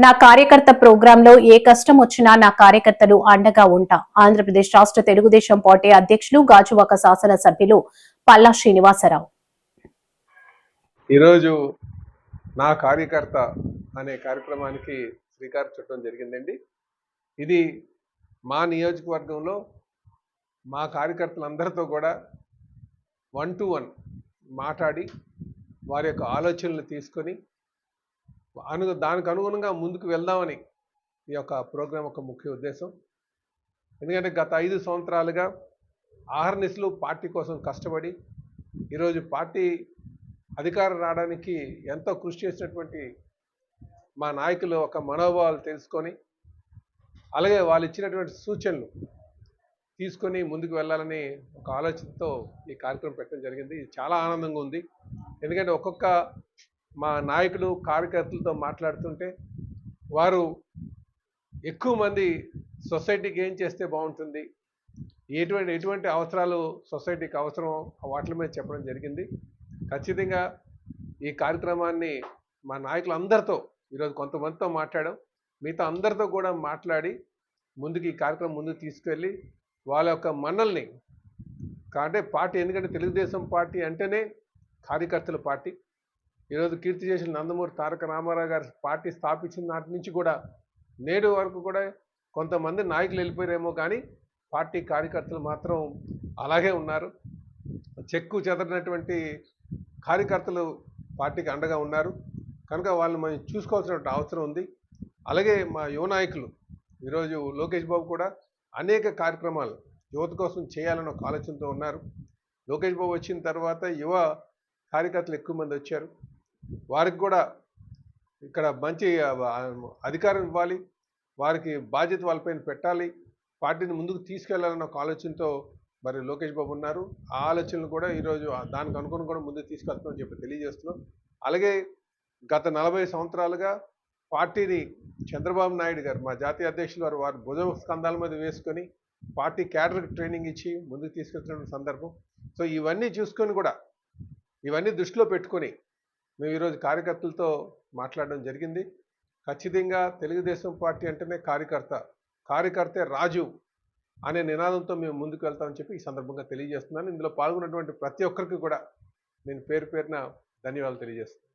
నా కార్యకర్త ప్రోగ్రాంలో ఏ కష్టం వచ్చినా నా కార్యకర్తలు అండగా ఉంటా. ఆంధ్రప్రదేశ్ రాష్ట్ర తెలుగుదేశం పార్టీ అధ్యక్షులు గాజువాక శాసన సభ్యులు పల్లా శ్రీనివాసరావు. ఈరోజు నా కార్యకర్త అనే కార్యక్రమానికి శ్రీకారం చుట్టడం జరిగిందండి. ఇది మా నియోజకవర్గంలో మా కార్యకర్తలందరితో కూడా 1-to-1 మాట్లాడి వారి యొక్క ఆలోచనలు తీసుకొని దానికి అనుగుణంగా ముందుకు వెళ్దామని ఈ యొక్క ప్రోగ్రాం ఒక ముఖ్య ఉద్దేశం. ఎందుకంటే గత 5 సంవత్సరాలుగా ఆహర్నిశలు పార్టీ కోసం కష్టపడి ఈరోజు పార్టీ అధికారం రావడానికి ఎంతో కృషి చేసినటువంటి మా నాయకులు ఒక మనోభావాలు తెలుసుకొని అలాగే వాళ్ళు ఇచ్చినటువంటి సూచనలు తీసుకొని ముందుకు వెళ్ళాలని ఒక ఆలోచనతో ఈ కార్యక్రమం పెట్టడం జరిగింది. ఇది చాలా ఆనందంగా ఉంది. ఎందుకంటే ఒక్కొక్క మా నాయకులు కార్యకర్తలతో మాట్లాడుతుంటే వారు ఎక్కువ మంది సొసైటీకి ఏం చేస్తే బాగుంటుంది, ఎటువంటి అవసరాలు సొసైటీకి అవసరం వాటి మీద చెప్పడం జరిగింది. ఖచ్చితంగా ఈ కార్యక్రమాన్ని మా నాయకులందరితో ఈరోజు కొంతమందితో మాట్లాడాం, మిగతా అందరితో కూడా మాట్లాడి ముందుకు ఈ కార్యక్రమం ముందుకు తీసుకెళ్ళి వాళ్ళ యొక్క మన్నల్ని అంటే పార్టీ, ఎందుకంటే తెలుగుదేశం పార్టీ అంటేనే కార్యకర్తల పార్టీ. ఈరోజు కీర్తి చేసిన నందమూరి తారక రామారావు గారు పార్టీ స్థాపించిన నాటి నుంచి కూడా నేడు వరకు కూడా కొంతమంది నాయకులు వెళ్ళిపోయారేమో కానీ పార్టీ కార్యకర్తలు మాత్రం అలాగే ఉన్నారు. చెక్కు చెదరినటువంటి కార్యకర్తలు పార్టీకి అండగా ఉన్నారు కనుక వాళ్ళని మనం చూసుకోవాల్సిన అవసరం ఉంది. అలాగే మా యువ నాయకులు ఈరోజు లోకేష్ బాబు కూడా అనేక కార్యక్రమాలు యువత కోసం చేయాలని ఒక ఆలోచనతో ఉన్నారు. లోకేష్ బాబు వచ్చిన తర్వాత యువ కార్యకర్తలు ఎక్కువ మంది వచ్చారు. వారికి కూడా ఇక్కడ మంచి అధికారం ఇవ్వాలి, వారికి బాధ్యత వాళ్ళపైన పెట్టాలి, పార్టీని ముందుకు తీసుకెళ్లాలన్న ఒక ఆలోచనతో మరి లోకేష్ బాబు ఉన్నారు. ఆ ఆలోచనలు కూడా ఈరోజు దానికి అనుగుణంగా కూడా ముందుకు తీసుకెళ్తామని చెప్పి తెలియజేస్తున్నాం. అలాగే గత 40 సంవత్సరాలుగా పార్టీని చంద్రబాబు నాయుడు గారు మా జాతీయ అధ్యక్షులు వారి భుజం స్కంధాల మీద వేసుకొని పార్టీ క్యాడర్కి ట్రైనింగ్ ఇచ్చి ముందుకు తీసుకెళ్తున్న సందర్భం. సో ఇవన్నీ చూసుకొని కూడా ఇవన్నీ దృష్టిలో పెట్టుకొని మేము ఈరోజు కార్యకర్తలతో మాట్లాడడం జరిగింది. ఖచ్చితంగా తెలుగుదేశం పార్టీ అంటేనే కార్యకర్తే రాజు అనే నినాదంతో మేము ముందుకు వెళ్తామని చెప్పి ఈ సందర్భంగా తెలియజేస్తున్నాను. ఇందులో పాల్గొన్నటువంటి ప్రతి ఒక్కరికి కూడా నేను పేరు పేరున ధన్యవాదాలు తెలియజేస్తున్నాను.